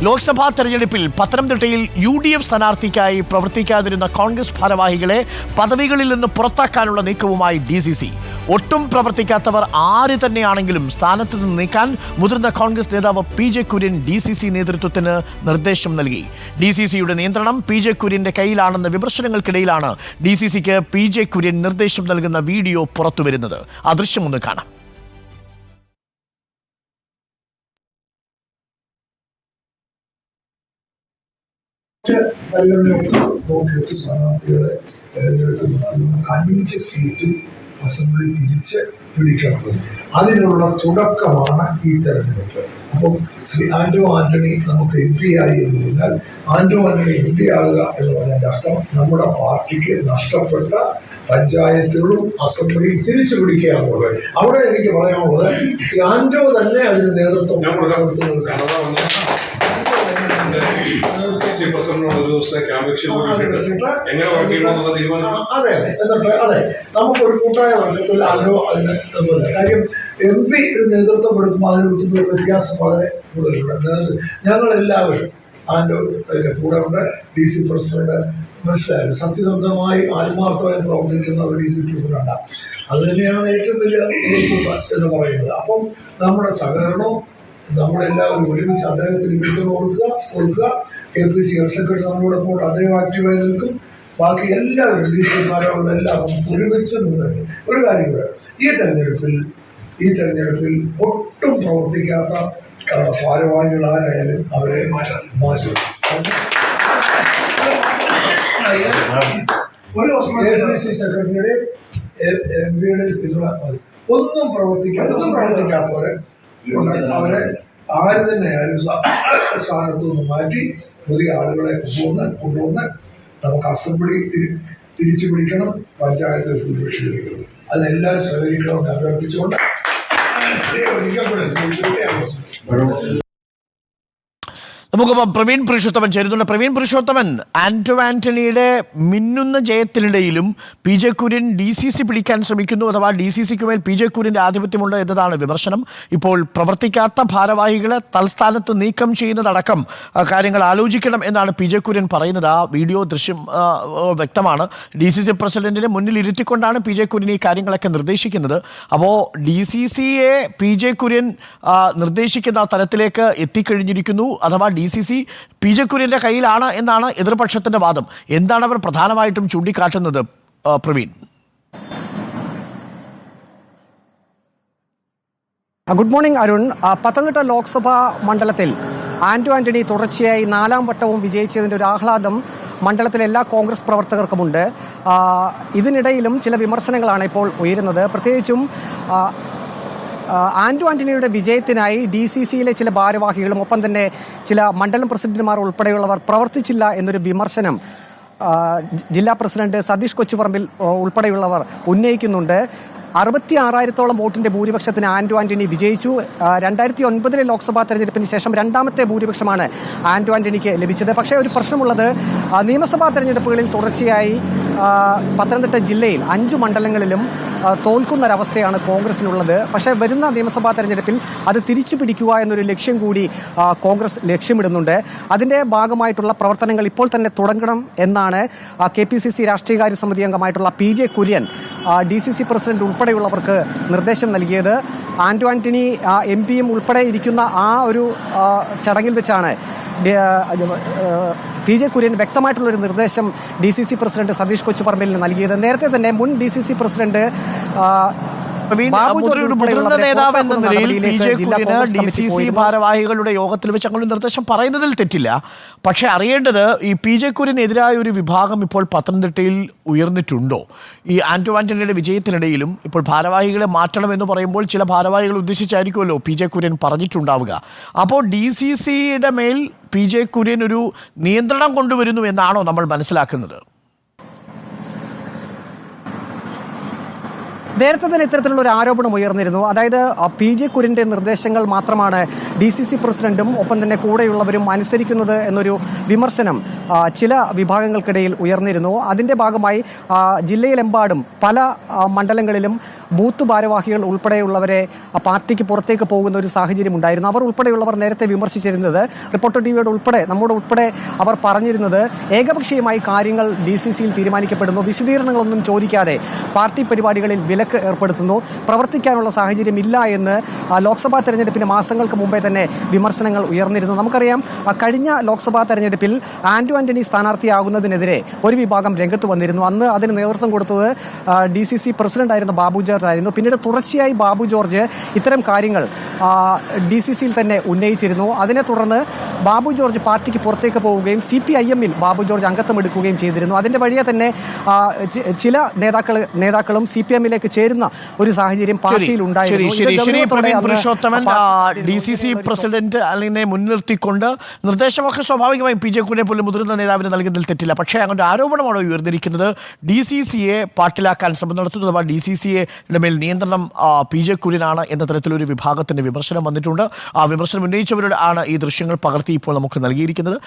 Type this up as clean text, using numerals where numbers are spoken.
ലോക്സഭാ തെരഞ്ഞെടുപ്പിൽ പത്തനംതിട്ടയിൽ UDF സ്ഥാനാർത്ഥിക്കായി പ്രവർത്തിക്കാതിരുന്ന കോൺഗ്രസ് ഭാരവാഹികളെ പദവികളിൽ നിന്ന് പുറത്താക്കാനുള്ള നീക്കവുമായി DCC. ഒട്ടും പ്രവർത്തിക്കാത്തവർ ആര് തന്നെയാണെങ്കിലും സ്ഥാനത്ത് നിന്ന് നീക്കാൻ മുതിർന്ന കോൺഗ്രസ് നേതാവ് PJ കുര്യൻ DCC നേതൃത്വത്തിന് നിർദ്ദേശം നൽകി. DCCയുടെ നിയന്ത്രണം PJ കുര്യന്റെ കയ്യിലാണെന്ന വിമർശനങ്ങൾക്കിടയിലാണ് DCCക്ക് PJ കുര്യൻ നിർദ്ദേശം നൽകുന്ന വീഡിയോ പുറത്തുവരുന്നത്. ആ ദൃശ്യമൊന്ന് കാണാം. സ്ഥാനാർത്ഥികളെ തെരഞ്ഞെടുക്കുന്നത് 5 സീറ്റിൽ അസംബ്ലി തിരിച്ച് പിടിക്കണം. അതിനുള്ള തുടക്കമാണ് ഈ തെരഞ്ഞെടുപ്പ്. അപ്പം ശ്രീ ആന്റോ ആന്റണി നമുക്ക് MP ആയി എന്ന് പറഞ്ഞാൽ ആന്റോ ആന്റണി MP ആകുക എന്ന് പറഞ്ഞതിൻ്റെ അർത്ഥം നമ്മുടെ പാർട്ടിക്ക് നഷ്ടപ്പെട്ട പഞ്ചായത്തുകളും അസംബ്ലിയും തിരിച്ചു പിടിക്കുക എന്നുള്ളത്. അവിടെ എനിക്ക് പറയാനുള്ളത് ആന്റോ തന്നെ അതിന് നേതൃത്വം കൊടുക്കുന്ന ഒരു അതെ നമുക്കൊരു കൂട്ടായ വർഗത്തിൽ ആരോ അതിന് കാര്യം MP ഒരു നേതൃത്വം കൊടുക്കുമ്പോൾ അതിന് കിട്ടുന്ന വ്യത്യാസം വളരെ കൂടുതലുണ്ട്. ഞങ്ങളെല്ലാവരും ആൻഡോ അതിൻ്റെ കൂടെ ഉണ്ട്. DC പ്രസിഡന്റ് മനസ്സിലായാലും സത്യസന്ധമായി ആത്മാർത്ഥമായി പ്രവർത്തിക്കുന്ന ഒരു DC പ്രസിഡന്റാണ്. അത് തന്നെയാണ് ഏറ്റവും വലിയ നേതൃത്വം എന്ന് പറയുന്നത്. അപ്പം നമ്മുടെ സഹകരണവും നമ്മളെല്ലാവരും ഒരുമിച്ച് അദ്ദേഹത്തിന് പിന്തുണ കൊടുക്കുക. KPC ജനറൽ സെക്രട്ടറി നമ്മളോടൊപ്പം അദ്ദേഹം ആക്റ്റീവായി നിൽക്കും. ബാക്കി എല്ലാവരും DC-കാരുള്ള എല്ലാവരും ഒരുമിച്ച് നിന്ന് ഒരു കാര്യം കൂടെ, ഈ തെരഞ്ഞെടുപ്പിൽ ഒട്ടും പ്രവർത്തിക്കാത്ത ഭാരവാഹികൾ ആരായാലും അവരെ മാറ്റും. ഒരു KPC സെക്രട്ടറിയുടെ MP-യുടെ ഒന്നും പ്രവർത്തിക്കാത്തവരെ അവരെ ആര് തന്നെയായാലും സ്ഥാനത്തു നിന്ന് മാറ്റി പുതിയ ആളുകളെ കൊണ്ടുവന്ന് നമുക്ക് അസംബ്ലി തിരിച്ചു പിടിക്കണം, പഞ്ചായത്ത് ഭൂരിപക്ഷം ലഭിക്കണം. അതിനെല്ലാം സഹകരിക്കണമെന്ന് അഭ്യർത്ഥിച്ചുകൊണ്ട് നമുക്കിപ്പം പ്രവീൺ പുരുഷോത്തമൻ ചേരുന്നുണ്ട്. പ്രവീൺ പുരുഷോത്തമൻ, ആന്റോ ആന്റണിയുടെ മിന്നുന്ന ജയത്തിനിടയിലും PJ കുര്യൻ DCC പിടിക്കാൻ ശ്രമിക്കുന്നു, അഥവാ DCCക്ക് മേൽ PJ കുര്യൻ്റെ ആധിപത്യമുണ്ട് എന്നതാണ് വിമർശനം. ഇപ്പോൾ പ്രവർത്തിക്കാത്ത ഭാരവാഹികളെ തൽസ്ഥാനത്ത് നീക്കം ചെയ്യുന്നതടക്കം കാര്യങ്ങൾ ആലോചിക്കണം എന്നാണ് PJ കുര്യൻ പറയുന്നത്. ആ വീഡിയോ ദൃശ്യം വ്യക്തമാണ്. DCC പ്രസിഡന്റിനെ മുന്നിൽ ഇരുത്തിക്കൊണ്ടാണ് PJ കുര്യൻ ഈ കാര്യങ്ങളൊക്കെ നിർദ്ദേശിക്കുന്നത്. അപ്പോൾ DCCയെ PJ കുര്യൻ നിർദ്ദേശിക്കുന്ന തലത്തിലേക്ക് എത്തിക്കഴിഞ്ഞിരിക്കുന്നു, അഥവാ DCC PJ കുര്യന്റെ കയ്യിലാണ് എന്നാണ് എതിർപക്ഷത്തിന്റെ വാദം. എന്താണ് അവർ പ്രധാനമായിട്ടും ചൂണ്ടിക്കാട്ടുന്നത് പ്രവീൺ? Good morning Arun. പത്തനംതിട്ട ലോക്സഭാ മണ്ഡലത്തിൽ ആന്റോ ആന്റണി തുടർച്ചയായി 4ാം വട്ടവും വിജയിച്ചതിൻ്റെ ഒരു ആഹ്ലാദം മണ്ഡലത്തിലെ എല്ലാ കോൺഗ്രസ് പ്രവർത്തകർക്കുമുണ്ട്. ഇതിനിടയിലും ചില വിമർശനങ്ങളാണ് ഇപ്പോൾ ഉയരുന്നത്. പ്രത്യേകിച്ചും ആന്റോ ആന്റണിയുടെ വിജയത്തിനായി DCCയിലെ ചില ഭാരവാഹികളും ഒപ്പം തന്നെ ചില മണ്ഡലം പ്രസിഡന്റുമാർ ഉൾപ്പെടെയുള്ളവർ പ്രവർത്തിച്ചില്ല എന്നൊരു വിമർശനം ജില്ലാ പ്രസിഡന്റ് സതീഷ് കൊച്ചുപറമ്പിൽ ഉൾപ്പെടെയുള്ളവർ ഉന്നയിക്കുന്നുണ്ട്. 66,000-ഓളം വോട്ടിന്റെ ഭൂരിപക്ഷത്തിന് ആന്റോ ആന്റണി വിജയിച്ചു. 2009 ലോക്സഭാ തെരഞ്ഞെടുപ്പിന് ശേഷം 2ാമത്തെ ഭൂരിപക്ഷമാണ് ആന്റോ ആന്റണിക്ക് ലഭിച്ചത്. പക്ഷേ ഒരു പ്രശ്നമുള്ളത്, നിയമസഭാ തെരഞ്ഞെടുപ്പുകളിൽ തുടർച്ചയായി പത്തനംതിട്ട ജില്ലയിൽ 5 മണ്ഡലങ്ങളിലും തോൽക്കുന്നൊരവസ്ഥയാണ് കോൺഗ്രസിനുള്ളത്. പക്ഷേ വരുന്ന നിയമസഭാ തെരഞ്ഞെടുപ്പിൽ അത് തിരിച്ചു പിടിക്കുക എന്നൊരു ലക്ഷ്യം കൂടി കോൺഗ്രസ് ലക്ഷ്യമിടുന്നുണ്ട്. അതിൻ്റെ ഭാഗമായിട്ടുള്ള പ്രവർത്തനങ്ങൾ ഇപ്പോൾ തന്നെ തുടങ്ങണം എന്നാണ് KPCC രാഷ്ട്രീയകാര്യ സമിതി അംഗമായിട്ടുള്ള PJ കുര്യൻ DCC പ്രസിഡന്റ് ഉൾപ്പെടെയുള്ളവർക്ക് നിർദ്ദേശം നൽകിയത്. ആന്റോ ആന്റണി MP-യും ഉൾപ്പെടെ ഇരിക്കുന്ന ആ ഒരു ചടങ്ങിൽ വെച്ചാണ് PJ കുര്യൻ വ്യക്തമായിട്ടുള്ളൊരു നിർദ്ദേശം DCC പ്രസിഡന്റ് സതീഷ് കൊച്ചുപറമ്പിലിന് നൽകിയത്. നേരത്തെ തന്നെ മുൻ DCC പ്രസിഡന്റ് മുതിർന്ന നേതാവ് എന്ന നിലയിൽ PJ കുര്യന് DCC ഭാരവാഹികളുടെ യോഗത്തിൽ വെച്ച് അങ്ങനെ നിർദ്ദേശം പറയുന്നതിൽ തെറ്റില്ല. പക്ഷെ അറിയേണ്ടത്, ഈ PJ കുര്യനെതിരായ ഒരു വിഭാഗം ഇപ്പോൾ പത്തനംതിട്ടയിൽ ഉയർന്നിട്ടുണ്ടോ? ഈ ആന്റോ ആന്റണിയുടെ വിജയത്തിനിടയിലും ഇപ്പോൾ ഭാരവാഹികളെ മാറ്റണമെന്ന് പറയുമ്പോൾ ചില ഭാരവാഹികൾ ഉദ്ദേശിച്ചായിരിക്കുമല്ലോ PJ കുര്യൻ പറഞ്ഞിട്ടുണ്ടാവുക. അപ്പോൾ DCCയുടെ മേൽ PJ കുര്യൻ ഒരു നിയന്ത്രണം കൊണ്ടുവരുന്നു എന്നാണോ നമ്മൾ മനസ്സിലാക്കുന്നത്? നേരത്തെ തന്നെ ഇത്തരത്തിലുള്ള ഒരു ആരോപണം ഉയർന്നിരുന്നു. അതായത് PJ കുര്യന്റെ നിർദ്ദേശങ്ങൾ മാത്രമാണ് DCC പ്രസിഡന്റും ഒപ്പം തന്നെ കൂടെയുള്ളവരും അനുസരിക്കുന്നത് എന്നൊരു വിമർശനം ചില വിഭാഗങ്ങൾക്കിടയിൽ ഉയർന്നിരുന്നു. അതിന്റെ ഭാഗമായി ജില്ലയിലെമ്പാടും പല മണ്ഡലങ്ങളിലും ബൂത്ത് ഭാരവാഹികൾ ഉൾപ്പെടെയുള്ളവരെ പാർട്ടിക്ക് പുറത്തേക്ക് പോകുന്ന ഒരു സാഹചര്യം ഉണ്ടായിരുന്നു. അവർ ഉൾപ്പെടെയുള്ളവർ നേരത്തെ വിമർശിച്ചിരുന്നത്, റിപ്പോർട്ടർ ടിവിയുടെ ഉൾപ്പെടെ നമ്മുടെ ഉൾപ്പെടെ അവർ പറഞ്ഞിരുന്നത് ഏകപക്ഷീയമായി കാര്യങ്ങൾ DCCയിൽ തീരുമാനിക്കപ്പെടുന്നു, വിശദീകരണങ്ങളൊന്നും ചോദിക്കാതെ പാർട്ടി പരിപാടികളിൽ വിലക്ക് ഏർപ്പെടുത്തുന്നു, പ്രവർത്തിക്കാനുള്ള സാഹചര്യം ഇല്ല എന്ന് ലോക്സഭാ തെരഞ്ഞെടുപ്പിന് മാസങ്ങൾക്ക് മുമ്പേ തന്നെ വിമർശനങ്ങൾ ഉയർന്നിരുന്നു. നമുക്കറിയാം, കഴിഞ്ഞ ലോക്സഭാ തെരഞ്ഞെടുപ്പിൽ ആന്റണി സ്ഥാനാർത്ഥിയാകുന്നതിനെതിരെ ഒരു വിഭാഗം രംഗത്ത് വന്നിരുന്നു. അന്ന് അതിന് നേതൃത്വം കൊടുത്തത് DCC പ്രസിഡന്റായിരുന്ന ബാബു ജോർജ് ആയിരുന്നു. പിന്നീട് തുടർച്ചയായി ബാബു ജോർജ് ഇത്തരം കാര്യങ്ങൾ DCCയിൽ തന്നെ ഉന്നയിച്ചിരുന്നു. അതിനെ തുടർന്ന് ബാബു ജോർജ് പാർട്ടിക്ക് പുറത്തേക്ക് പോവുകയും CPIM-ൽ ബാബു ജോർജ് അംഗത്വം എടുക്കുകയും ചെയ്തിരുന്നു. അതിന്റെ വഴിയെ തന്നെ ചില നേതാക്കളും CPM-ലേക്ക് ചേരുന്ന ഒരു സാഹചര്യം പാർട്ടിയിൽ ഉണ്ടായിരുന്നു. DCC പ്രസിഡന്റ് അല്ലെങ്കിൽ മുൻനിർത്തിക്കൊണ്ട് നിർദ്ദേശമൊക്കെ സ്വാഭാവികമായും PJ കുര്യനെ പോലും മുതിർന്ന നേതാവിന് നൽകുന്നതിൽ തെറ്റില്ല. പക്ഷേ അങ്ങനെ ആരോപണമാണ് ഉയർന്നിരിക്കുന്നത്, DCCയെ പാർട്ടിലാക്കാൻ ശ്രമം നടത്തുന്നത് അഥവാ DCCയുടെ മേൽ നിയന്ത്രണം PJ കുര്യനാണ് എന്ന തരത്തിലൊരു വിഭാഗത്തിന്റെ വിമർശനം വന്നിട്ടുണ്ട്. ആ വിമർശനം ഉന്നയിച്ചവരുടെ ആണ് ഈ ദൃശ്യങ്ങൾ പകർത്തി ഇപ്പോൾ നമുക്ക് നൽകിയിരിക്കുന്നത്.